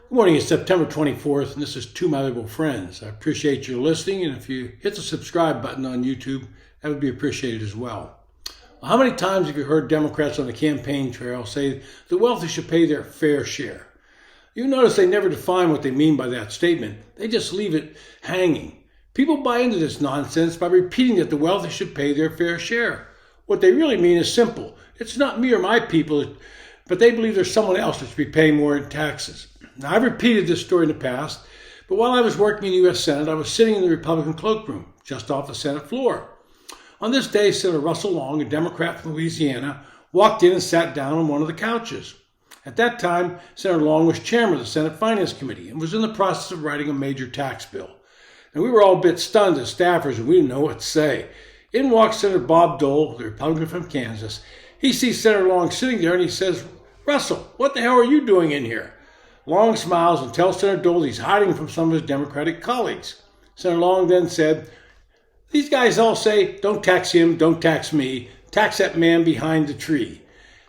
Good morning, it's September 24th, and this is To My Liberal Friends. I appreciate your listening, and if you hit the subscribe button on YouTube, that would be appreciated as well. How many times have you heard Democrats on the campaign trail say the wealthy should pay their fair share? You notice they never define what they mean by that statement. They just leave it hanging. People buy into this nonsense by repeating that the wealthy should pay their fair share. What they really mean is simple. It's not me or my people, but they believe there's someone else that should be paying more in taxes. Now, I've repeated this story in the past, but while I was working in the U.S. Senate, I was sitting in the Republican cloakroom, just off the Senate floor. On this day, Senator Russell Long, a Democrat from Louisiana, walked in and sat down on one of the couches. At that time, Senator Long was chairman of the Senate Finance Committee and was in the process of writing a major tax bill. And we were all a bit stunned as staffers, and we didn't know what to say. In walks Senator Bob Dole, the Republican from Kansas. He sees Senator Long sitting there and he says, "Russell, what the hell are you doing in here?" Long smiles and tells Senator Dole he's hiding from some of his Democratic colleagues. Senator Long then said, "These guys all say, don't tax him, don't tax me, tax that man behind the tree."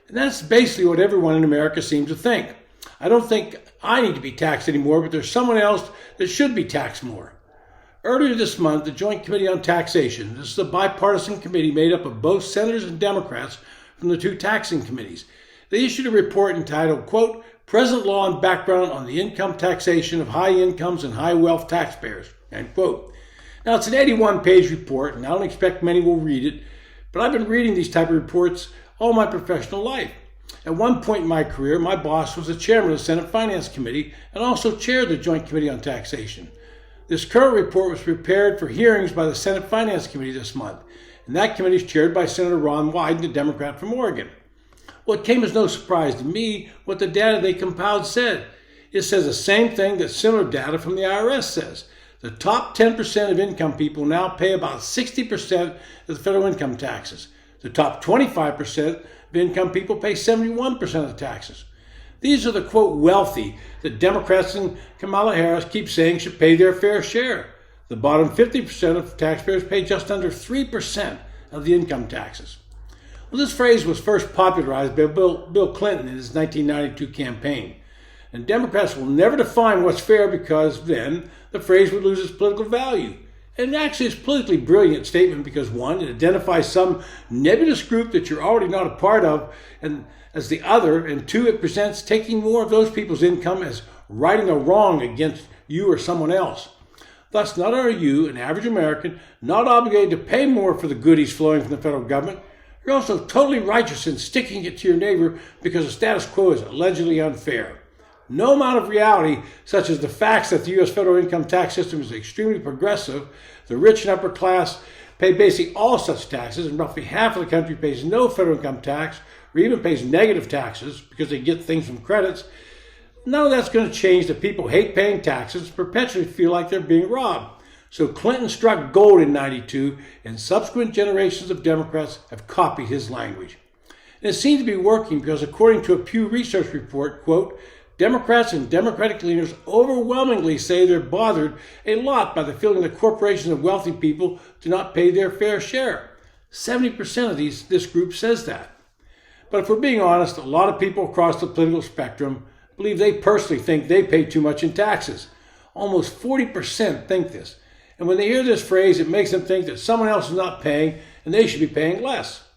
And that's basically what everyone in America seems to think. I don't think I need to be taxed anymore, but there's someone else that should be taxed more. Earlier this month, the Joint Committee on Taxation, this is a bipartisan committee made up of both senators and Democrats from the two taxing committees, they issued a report entitled, quote, "Present Law and Background on the Income Taxation of High Incomes and High Wealth Taxpayers," end quote. Now, it's an 81-page report, and I don't expect many will read it, but I've been reading these type of reports all my professional life. At one point in my career, my boss was the chairman of the Senate Finance Committee and also chaired the Joint Committee on Taxation. This current report was prepared for hearings by the Senate Finance Committee this month, and that committee is chaired by Senator Ron Wyden, a Democrat from Oregon. Well, it came as no surprise to me what the data they compiled said. It says the same thing that similar data from the IRS says. The top 10% of income people now pay about 60% of the federal income taxes. The top 25% of income people pay 71% of the taxes. These are the, quote, wealthy that Democrats and Kamala Harris keep saying should pay their fair share. The bottom 50% of taxpayers pay just under 3% of the income taxes. Well, this phrase was first popularized by Bill Clinton in his 1992 campaign. And Democrats will never define what's fair because then the phrase would lose its political value. And actually it's a politically brilliant statement because one, it identifies some nebulous group that you're already not a part of and as the other, and two, it presents taking more of those people's income as righting a wrong against you or someone else. Thus, not only are you, an average American, not obligated to pay more for the goodies flowing from the federal government, you're also totally righteous in sticking it to your neighbor because the status quo is allegedly unfair. No amount of reality, such as the facts that the U.S. federal income tax system is extremely progressive, the rich and upper class pay basically all such taxes, and roughly half of the country pays no federal income tax or even pays negative taxes because they get things from credits. None of that's going to change that people hate paying taxes and perpetually feel like they're being robbed. So Clinton struck gold in 92, and subsequent generations of Democrats have copied his language. And it seems to be working because according to a Pew Research report, quote, Democrats and Democratic leaders overwhelmingly say they're bothered a lot by the feeling that corporations of wealthy people do not pay their fair share. 70% of this group says that. But if we're being honest, a lot of people across the political spectrum believe they personally think they pay too much in taxes. Almost 40% think this. And when they hear this phrase, it makes them think that someone else is not paying and they should be paying less.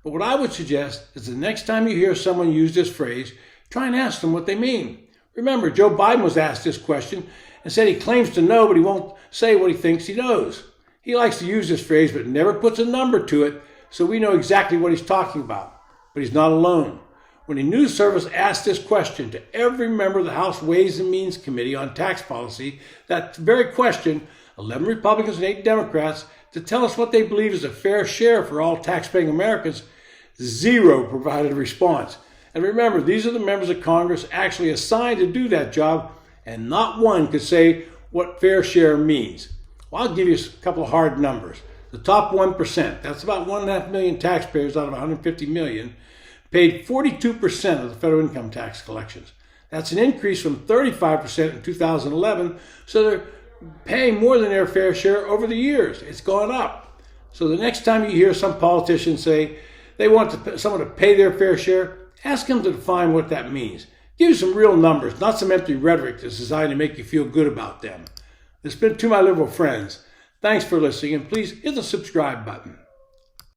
But what I would suggest is the next time you hear someone use this phrase, try and ask them what they mean. Remember, Joe Biden was asked this question and said he claims to know, but he won't say what he thinks he knows. He likes to use this phrase, but never puts a number to it, so we know exactly what he's talking about. But he's not alone. When the news service asked this question to every member of the House Ways and Means Committee on Tax Policy, that very question, 11 Republicans and 8 Democrats, to tell us what they believe is a fair share for all taxpaying Americans, 0 provided a response. And remember, these are the members of Congress actually assigned to do that job, and not one could say what fair share means. Well, I'll give you a couple of hard numbers. The top 1%, that's about 1.5 million taxpayers out of 150 million, paid 42% of the federal income tax collections. That's an increase from 35% in 2011, so they're paying more than their fair share over the years. It's gone up. So the next time you hear some politician say they want someone to pay their fair share, ask them to define what that means. Give you some real numbers, not some empty rhetoric that's designed to make you feel good about them. It's been To My Liberal Friends. Thanks for listening, and please hit the subscribe button.